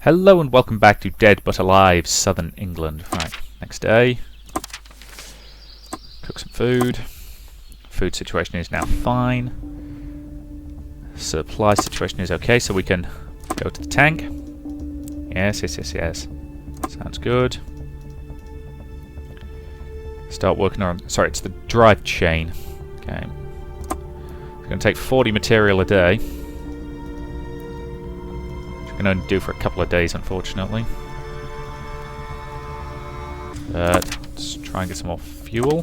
Hello and welcome back to Dead But Alive, Southern England. Right, next day. Cook some food. Food situation is now fine. Supply situation is okay, so we can go to the tank. Yes. Sounds good. Start working on... Sorry, it's the drive chain. Okay. It's going to take 40 material a day. Can only do for a couple of days, unfortunately. Let's try and get some more fuel.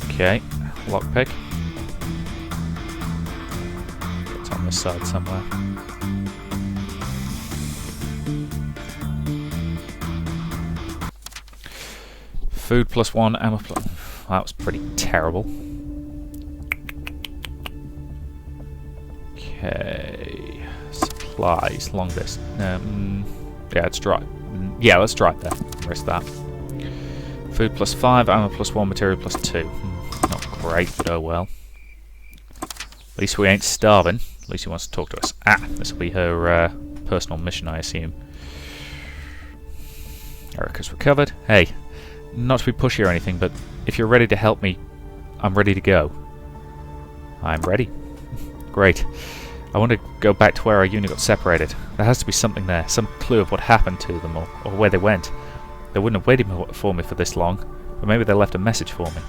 Okay, lockpick. It's on this side somewhere. Food +1, ammo plus... That was pretty terrible. Okay. Supplies, longest. Yeah, let's try. Yeah, let's try it there. Risk that. Food +5, ammo +1, material +2. Not great, but oh well. At least we ain't starving. At least he wants to talk to us. Ah, this will be her personal mission, I assume. Erica's recovered. Hey, not to be pushy or anything, but if you're ready to help me, I'm ready to go. I'm ready. Great. I want to go back to where our unit got separated. There has to be something there, some clue of what happened to them or where they went. They wouldn't have waited for me for this long, but maybe they left a message for me.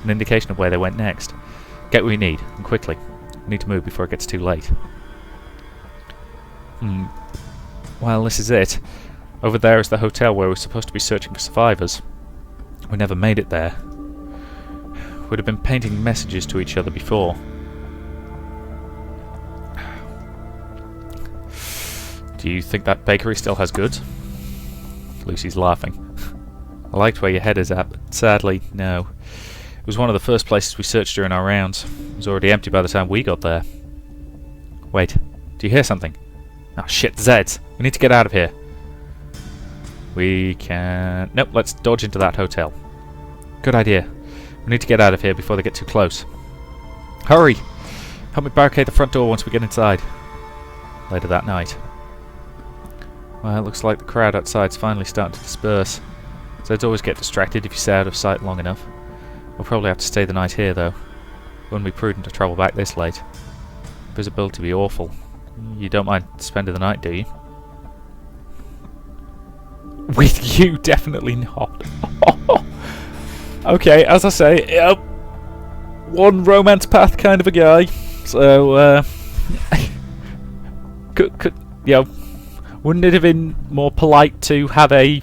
An indication of where they went next. Get what we need, and quickly. We need to move before it gets too late. Well, this is it. Over there is the hotel where we're supposed to be searching for survivors. We never made it there. We'd have been painting messages to each other before. Do you think that bakery still has goods? Lucy's laughing. I liked where your head is at, but sadly, no. It was one of the first places we searched during our rounds. It was already empty by the time we got there. Wait, do you hear something? Oh shit, Zeds! We need to get out of here. We can... Nope, let's dodge into that hotel. Good idea. We need to get out of here before they get too close. Hurry! Help me barricade the front door once we get inside. Later that night. Well, it looks like the crowd outside's finally starting to disperse. Zeds always get distracted if you stay out of sight long enough. We'll probably have to stay the night here, though. Wouldn't be prudent to travel back this late. Visibility be awful. You don't mind spending the night, do you? With you, definitely not. Okay, as I say, one romance path kind of a guy. So, wouldn't it have been more polite to have a,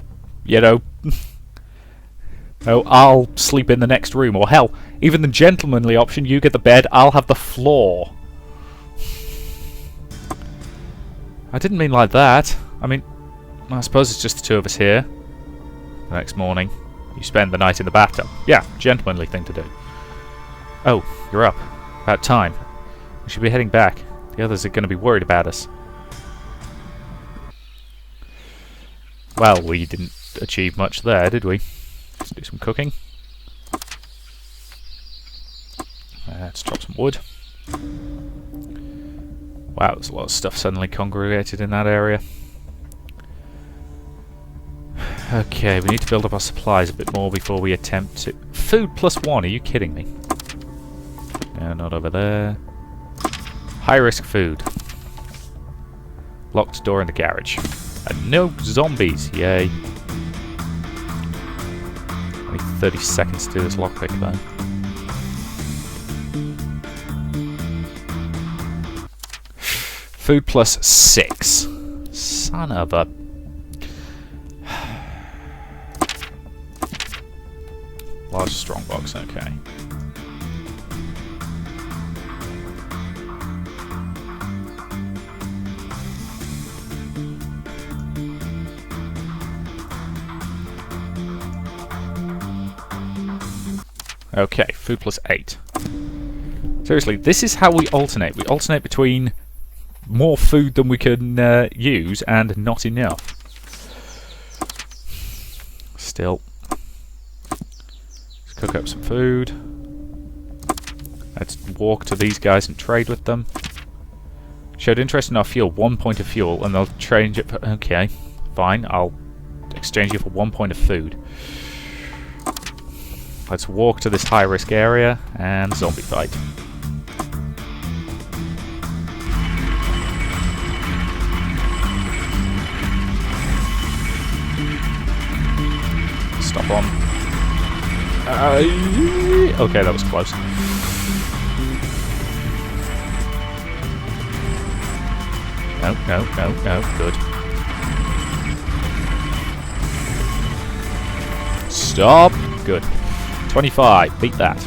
oh, I'll sleep in the next room, or hell, even the gentlemanly option, you get the bed, I'll have the floor. I didn't mean like that. I mean, I suppose it's just the two of us here. The next morning, you spend the night in the bathtub. Yeah, gentlemanly thing to do. Oh, you're up. About time. We should be heading back. The others are going to be worried about us. Well, we didn't achieve much there, did we? Let's do some cooking. Let's chop some wood. Wow, there's a lot of stuff suddenly congregated in that area. Okay, we need to build up our supplies a bit more before we attempt to... Food +1, are you kidding me? No, not over there. High-risk food. Locked door in the garage. And no zombies, yay. Only 30 seconds to do this lockpick though. Food +6. Son of a... Large strongbox, okay. Okay, food +8. Seriously, this is how we alternate. We alternate between more food than we can use and not enough. Still. Let's cook up some food. Let's walk to these guys and trade with them. Showed interest in our fuel. 1 point of fuel, and they'll change it for... Okay, fine. I'll exchange you for 1 point of food. Let's walk to this high-risk area and zombie fight. Stop on. Okay, that was close. No, no, no, no. Good. Stop. Good. 25. Beat that.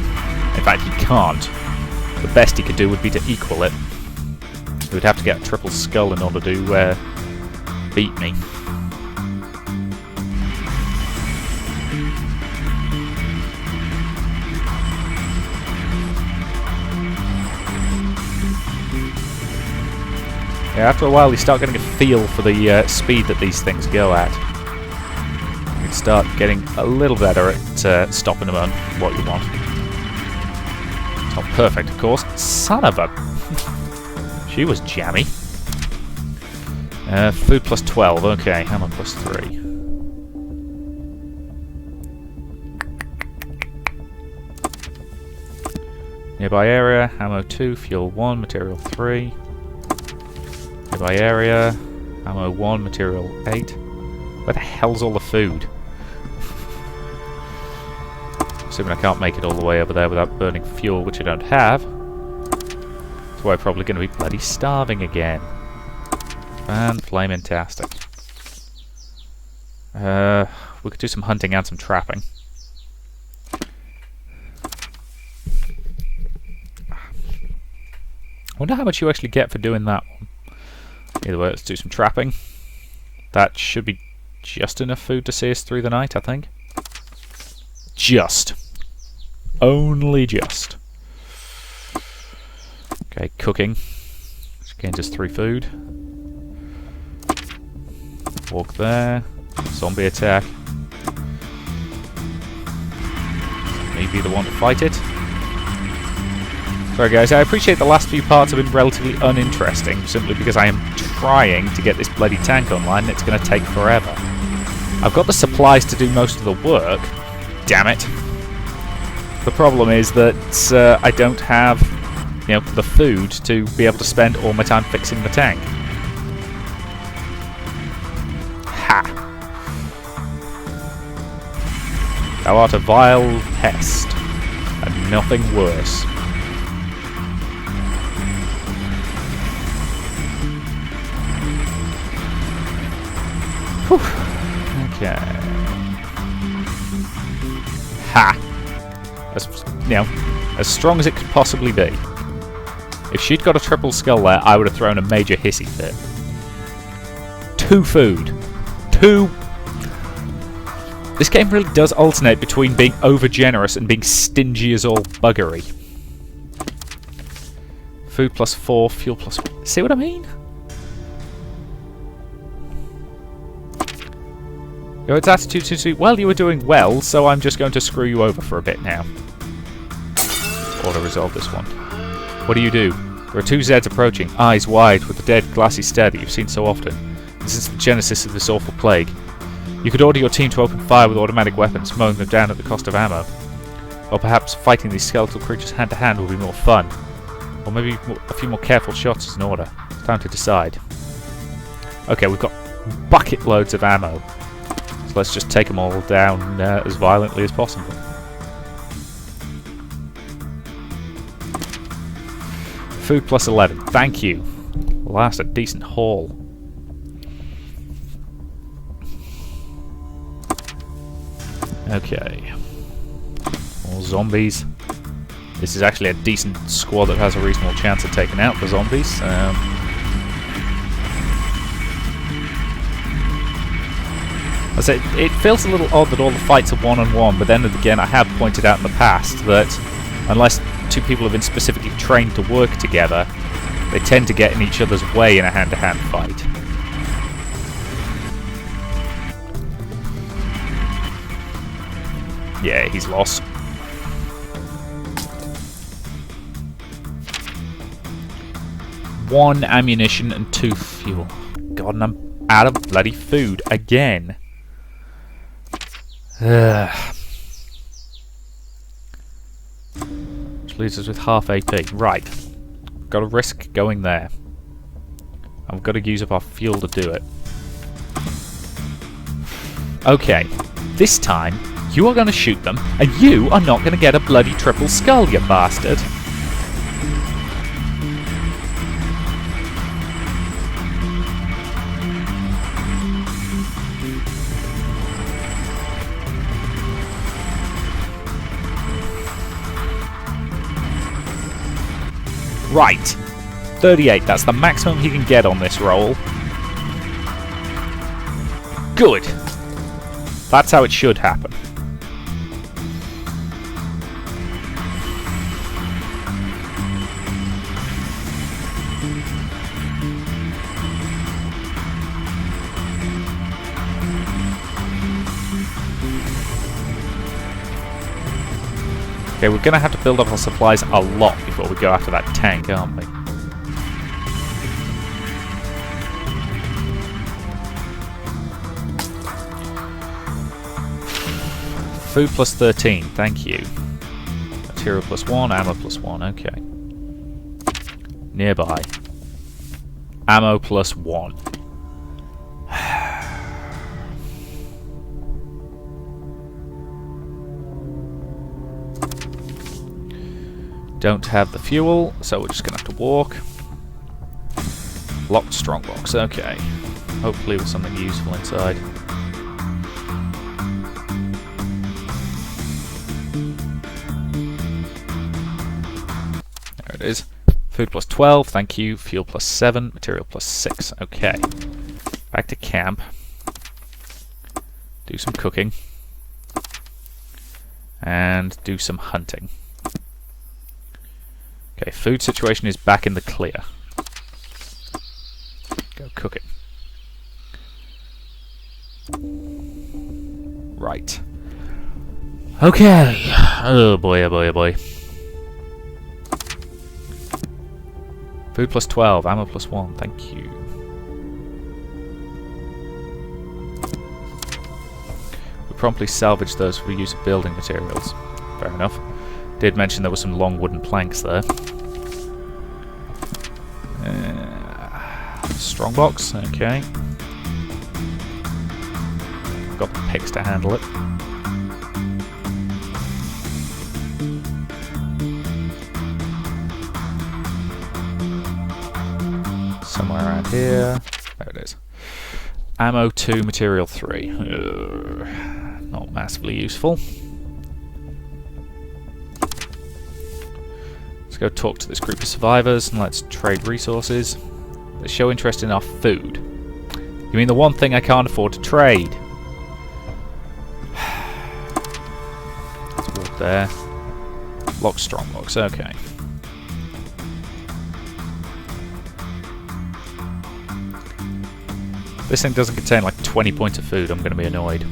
In fact, he can't. The best he could do would be to equal it. He would have to get a triple skull in order to beat me. Yeah, after a while you start getting a feel for the speed that these things go at. You can start getting a little better at stopping them on what you want. It's not perfect, of course. Son of a... She was jammy. Food plus 12, okay. Ammo plus 3. Nearby area, ammo 2, fuel 1, material 3. Nearby area, ammo 1, material 8. Where the hell's all the food? Assuming I can't make it all the way over there without burning fuel, which I don't have. So we're probably going to be bloody starving again. Fan-flamin-tastic. We could do some hunting and some trapping. I wonder how much you actually get for doing that one. Either way, let's do some trapping. That should be just enough food to see us through the night, I think. Just. Only just. Okay, cooking. Which gains us 3 food. Walk there. Zombie attack. Me be the one to fight it. Sorry guys, I appreciate the last few parts have been relatively uninteresting, simply because I am trying to get this bloody tank online and it's going to take forever. I've got the supplies to do most of the work, damn it. The problem is that I don't have, you know, the food to be able to spend all my time fixing the tank. Ha! Thou art a vile pest, and nothing worse. Whew. Okay. Ha! As strong as it could possibly be. If she'd got a triple skull there, I would have thrown a major hissy fit. 2 food. 2. This game really does alternate between being over-generous and being stingy as all buggery. Food plus 4, fuel plus 1. See what I mean? Yo, it's attitude to well, you were doing well, so I'm just going to screw you over for a bit now. Auto-resolve this one. What do? There are 2 Zeds approaching, eyes wide, with the dead, glassy stare that you've seen so often. This is the genesis of this awful plague. You could order your team to open fire with automatic weapons, mowing them down at the cost of ammo. Or perhaps fighting these skeletal creatures hand-to-hand will be more fun. Or maybe a few more careful shots is in order. It's time to decide. Okay, we've got bucket loads of ammo. So let's just take them all down as violently as possible. Food plus 11. Thank you. Well, that's a decent haul. Okay. More zombies. This is actually a decent squad that has a reasonable chance of taking out the zombies. I say it feels a little odd that all the fights are one-on-one, but then again, I have pointed out in the past that unless 2 people have been specifically trained to work together, they tend to get in each other's way in a hand-to-hand fight. Yeah, he's lost. 1 ammunition and 2 fuel. God, and I'm out of bloody food again. Ugh. Which leaves us with half AP. Right. Got to risk going there. I've got to use up our fuel to do it. Okay. This time, you are going to shoot them, and you are not going to get a bloody triple skull, you bastard. Right. 38, that's the maximum he can get on this roll. Good. That's how it should happen. Okay, we're going to have to build up our supplies a lot before we go after that tank, aren't we? Food plus 13, thank you. Material plus 1, ammo plus 1, okay. Nearby. Ammo plus 1. Don't have the fuel, so we're just going to have to walk. Locked strongbox, okay. Hopefully with something useful inside. There it is. Food plus 12, thank you. Fuel plus 7, material plus 6, okay. Back to camp. Do some cooking. And do some hunting. Okay, food situation is back in the clear. Go cooking. Right. Okay. Oh boy, oh boy, oh boy. Food plus 12, ammo plus 1, thank you. We promptly salvaged those for use of building materials. Fair enough. Did mention there were some long wooden planks there. Strongbox, okay. Got the picks to handle it. Somewhere around here. There it is. Ammo 2, material 3. Not massively useful. Let's go talk to this group of survivors and let's trade resources. They show interest in our food. You mean the one thing I can't afford to trade? Let's walk there. Lock strongbox, okay. This thing doesn't contain like 20 points of food, I'm going to be annoyed.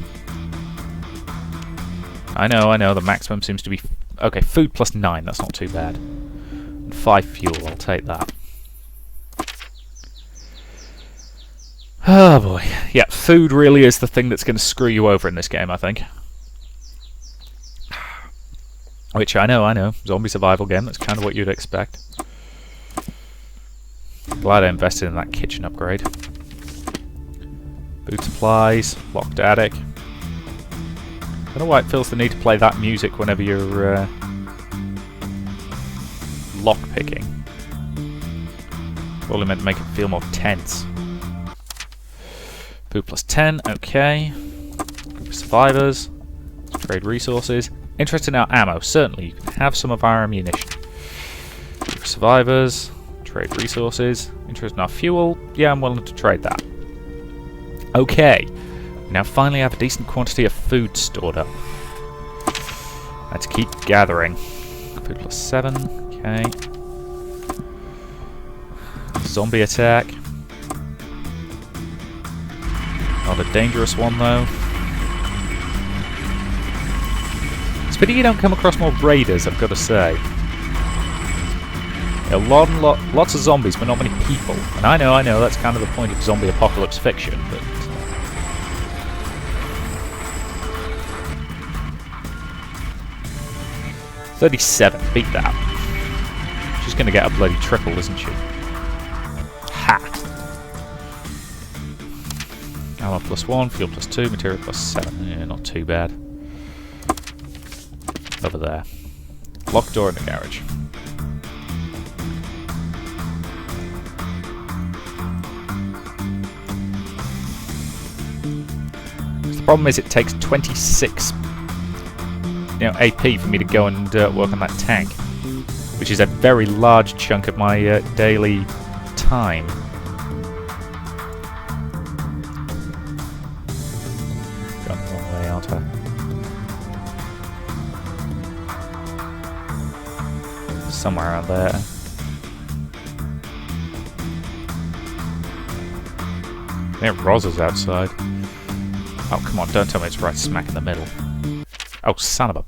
I know, the maximum seems to be... Okay, food plus 9, that's not too bad. And 5 fuel, I'll take that. Oh boy. Yeah, food really is the thing that's going to screw you over in this game, I think. Which, I know. Zombie survival game, that's kind of what you'd expect. Glad I invested in that kitchen upgrade. Food supplies, locked attic. I don't know why it feels the need to play that music whenever you're lockpicking. Probably meant to make it feel more tense. Food plus 10, okay. Group of survivors. Let's trade resources. Interested in our ammo, certainly. You can have some of our ammunition. Group of survivors. Trade resources. Interested in our fuel. Yeah, I'm willing to trade that. Okay. We now finally have a decent quantity of food stored up. Let's keep gathering. Food plus 7, okay. Zombie attack. Not a dangerous one, though. It's a pity you don't come across more raiders, I've got to say. Lots of zombies, but not many people. And I know, that's kind of the point of zombie apocalypse fiction, but... 37, beat that. She's gonna get a bloody triple, isn't she? Ha! Armor +1, fuel +2, material +7. Yeah, not too bad. Over there. Locked door in the garage. The problem is it takes 26 AP for me to go and work on that tank, which is a very large chunk of my daily time. Gone the wrong way, aren't I? Somewhere around there. Yeah, Roz is outside. Oh, come on, don't tell me it's right smack in the middle. Oh, son of a...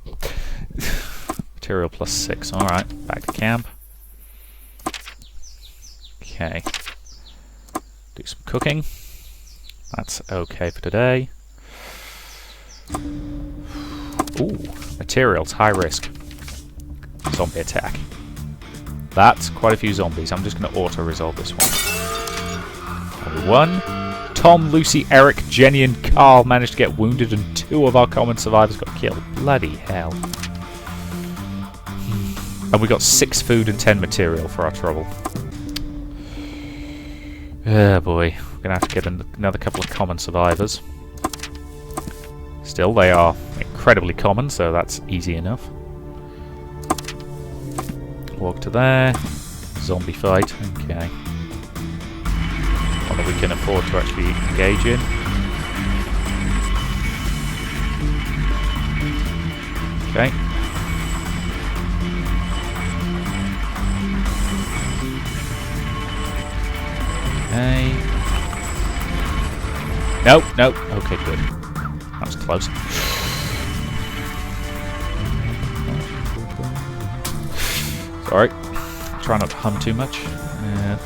Material +6, alright. Back to camp. Okay. Do some cooking. That's okay for today. Ooh, materials, high risk. Zombie attack. That's quite a few zombies. I'm just going to auto-resolve this one. Only one. Tom, Lucy, Eric, Jenny and Carl managed to get wounded and 2 of our common survivors got killed. Bloody hell. And we got 6 food and 10 material for our trouble. Oh boy. We're going to have to get another couple of common survivors. Still, they are incredibly common, so that's easy enough. Walk to there. Zombie fight. Okay. One that we can afford to actually engage in. Okay. Okay. Nope, nope. Okay, good. That was close. Sorry. Try not to hum too much.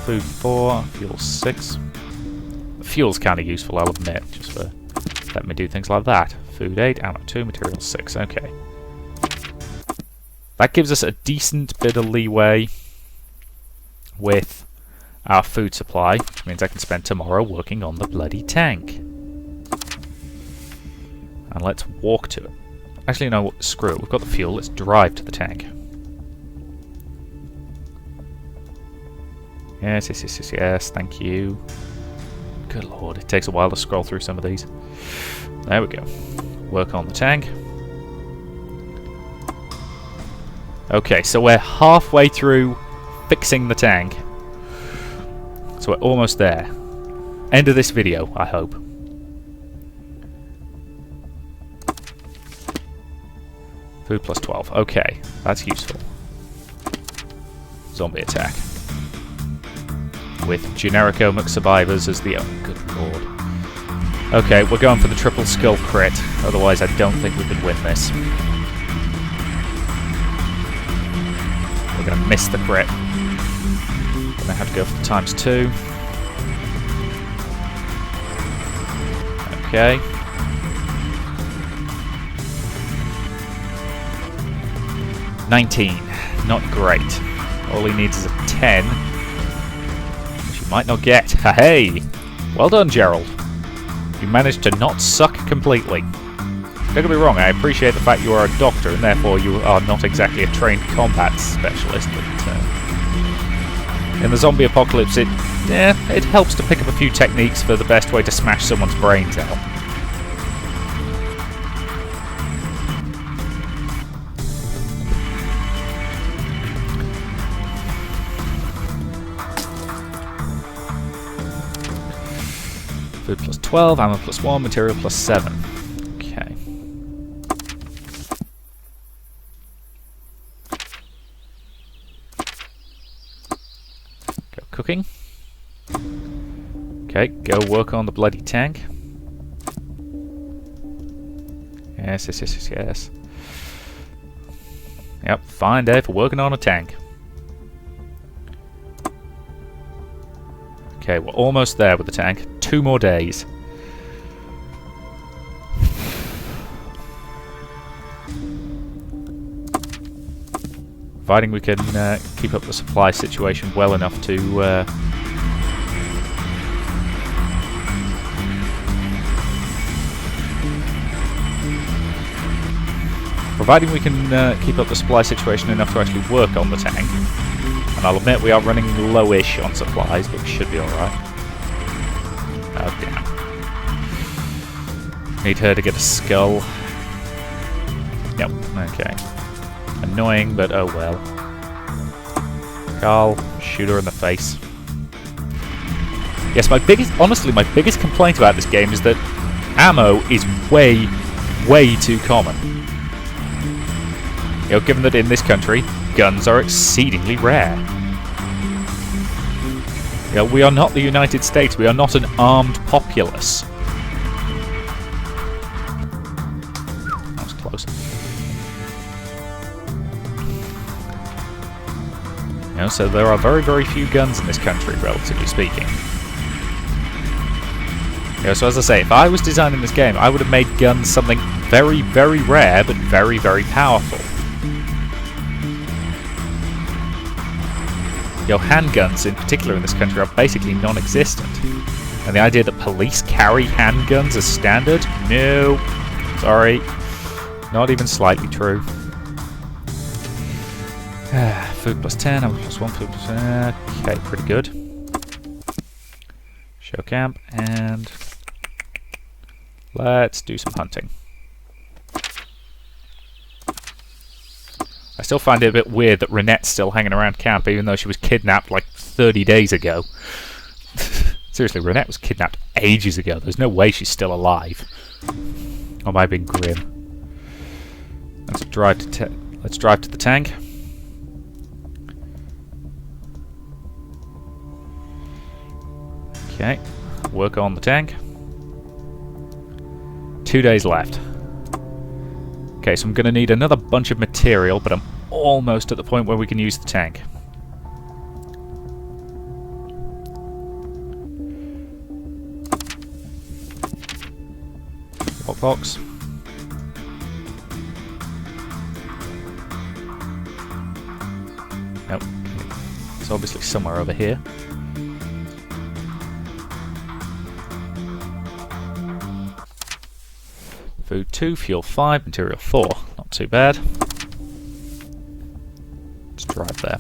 Food 4, fuel 6. Fuel's kind of useful, I'll admit, just for letting me do things like that. Food 8, ammo 2, material 6. Okay. That gives us a decent bit of leeway with our food supply, which means I can spend tomorrow working on the bloody tank. And let's walk to it. Actually, no, screw it. We've got the fuel. Let's drive to the tank. Yes, yes, yes, yes, yes. Thank you. Good lord, it takes a while to scroll through some of these. There we go. Work on the tank. Okay, so we're halfway through fixing the tank. So we're almost there. End of this video, I hope. Food +12. Okay, that's useful. Zombie attack. With Generico McSurvivors as the... Oh, good lord. Okay, we're going for the triple skull crit. Otherwise, I don't think we can win this. We're going to miss the crit. Going to have to go for the ×2. Okay. $19. Not great. All he needs is a 10. Which he might not get. Hey! Well done, Gerald. You managed to not suck completely. Don't get me wrong, I appreciate the fact you are a doctor and therefore you are not exactly a trained combat specialist, but in the zombie apocalypse it helps to pick up a few techniques for the best way to smash someone's brains out. Food +12, ammo +1, material +7. Okay. Go cooking. Okay, go work on the bloody tank. Yes, yes, yes, yes, yes. Yep, fine day for working on a tank. Okay, we're almost there with the tank. 2 more days. Providing we can keep up the supply situation well enough to... providing we can keep up the supply situation enough to actually work on the tank. And I'll admit we are running lowish on supplies, but we should be alright. Oh, damn. Need her to get a skull. Yep, okay. Annoying, but oh well. Carl, shoot her in the face. Yes, honestly, my biggest complaint about this game is that ammo is way, way too common. You know, given that in this country, guns are exceedingly rare. You know, we are not the United States, we are not an armed populace. That was close. You know, so there are very, very few guns in this country, relatively speaking. You know, so as I say, if I was designing this game, I would have made guns something very, very rare, but very, very powerful. Your handguns, in particular in this country, are basically non-existent. And the idea that police carry handguns as standard? No. Sorry. Not even slightly true. Food plus 10, ammo plus 1, food plus... okay, pretty good. Show camp, and... let's do some hunting. I still find it a bit weird that Renette's still hanging around camp, even though she was kidnapped like 30 days ago. Seriously, Renette was kidnapped ages ago. There's no way she's still alive. Or am I being grim? Let's drive to the tank. Okay, work on the tank. 2 days left. Okay, so I'm going to need another bunch of material, but I'm almost at the point where we can use the tank. Lockbox. Nope. It's obviously somewhere over here. Food 2, fuel 5, material 4. Not too bad. Let's drive there.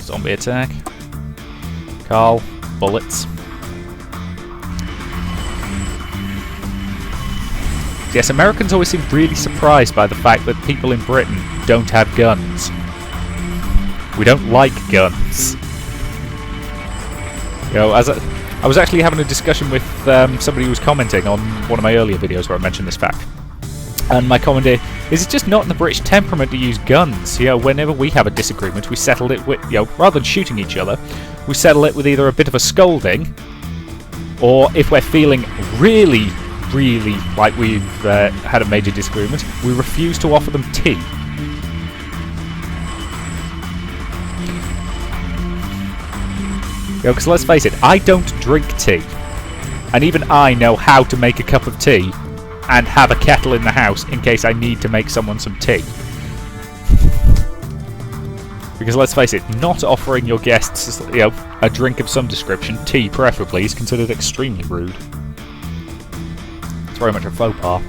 Zombie attack. Carl, bullets. Yes, Americans always seem really surprised by the fact that people in Britain don't have guns. We don't like guns. You know, I was actually having a discussion with somebody who was commenting on one of my earlier videos where I mentioned this fact. And my comment is, it's just not in the British temperament to use guns. You know, whenever we have a disagreement, we settle it with, you know, rather than shooting each other, we settle it with either a bit of a scolding, or if we're feeling really, really like we've had a major disagreement, we refuse to offer them tea. You know, because let's face it, I don't drink tea. And even I know how to make a cup of tea and have a kettle in the house in case I need to make someone some tea. Because let's face it, not offering your guests, you know, a drink of some description, tea preferably, is considered extremely rude. It's very much a faux pas.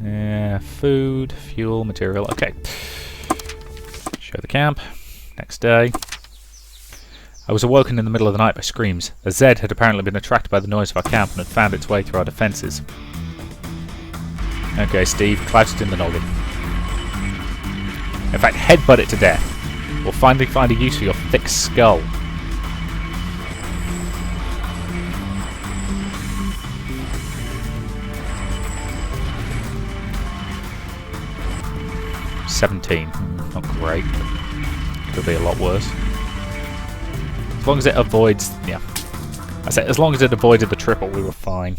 Yeah, food, fuel, material, okay. Show the camp. Next day. I was awoken in the middle of the night by screams. A Zed had apparently been attracted by the noise of our camp and had found its way through our defences. Okay, Steve, crouch it in the noggin. In fact, headbutt it to death. We'll finally find a use for your thick skull. Not great. Could be a lot worse. As long as it avoids, yeah. I said, as long as it avoided the triple, we were fine.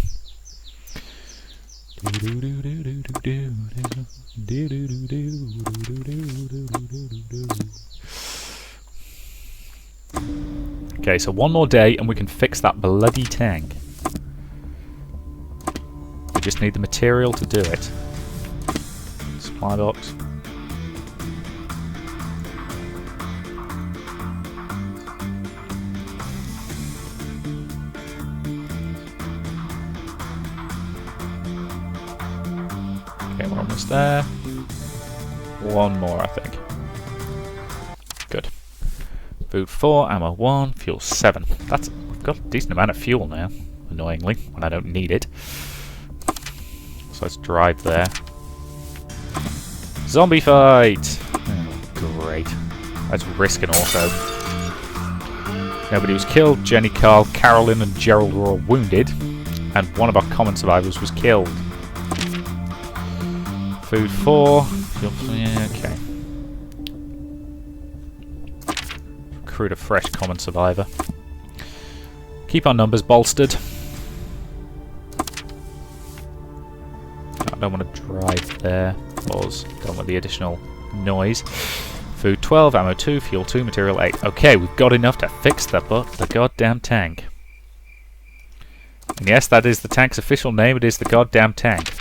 Okay, so one more day and we can fix that bloody tank. We just need the material to do it. Supply box. Okay, we're almost there. One more, I think. Good. Food 4, ammo 1, fuel 7. We've got a decent amount of fuel now, annoyingly, when I don't need it. So let's drive there. Zombie fight! Oh, great. Let's risk an auto. Nobody was killed. Jenny, Carl, Carolyn and Gerald were all wounded. And one of our common survivors was killed. Food 4. Yeah, okay. Recruit a fresh common survivor. Keep our numbers bolstered. I don't want to drive there. Pause. Don't want the additional noise. Food 12, ammo 2, fuel 2, material 8. Okay, we've got enough to fix the goddamn tank. And yes, that is the tank's official name. It is the goddamn tank.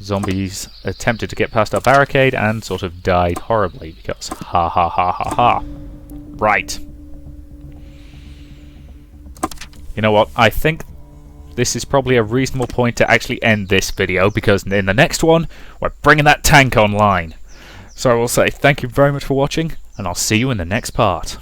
Zombies attempted to get past our barricade and sort of died horribly because ha ha ha ha ha. Right. You know what? I think this is probably a reasonable point to actually end this video because in the next one, we're bringing that tank online. So I will say thank you very much for watching and I'll see you in the next part.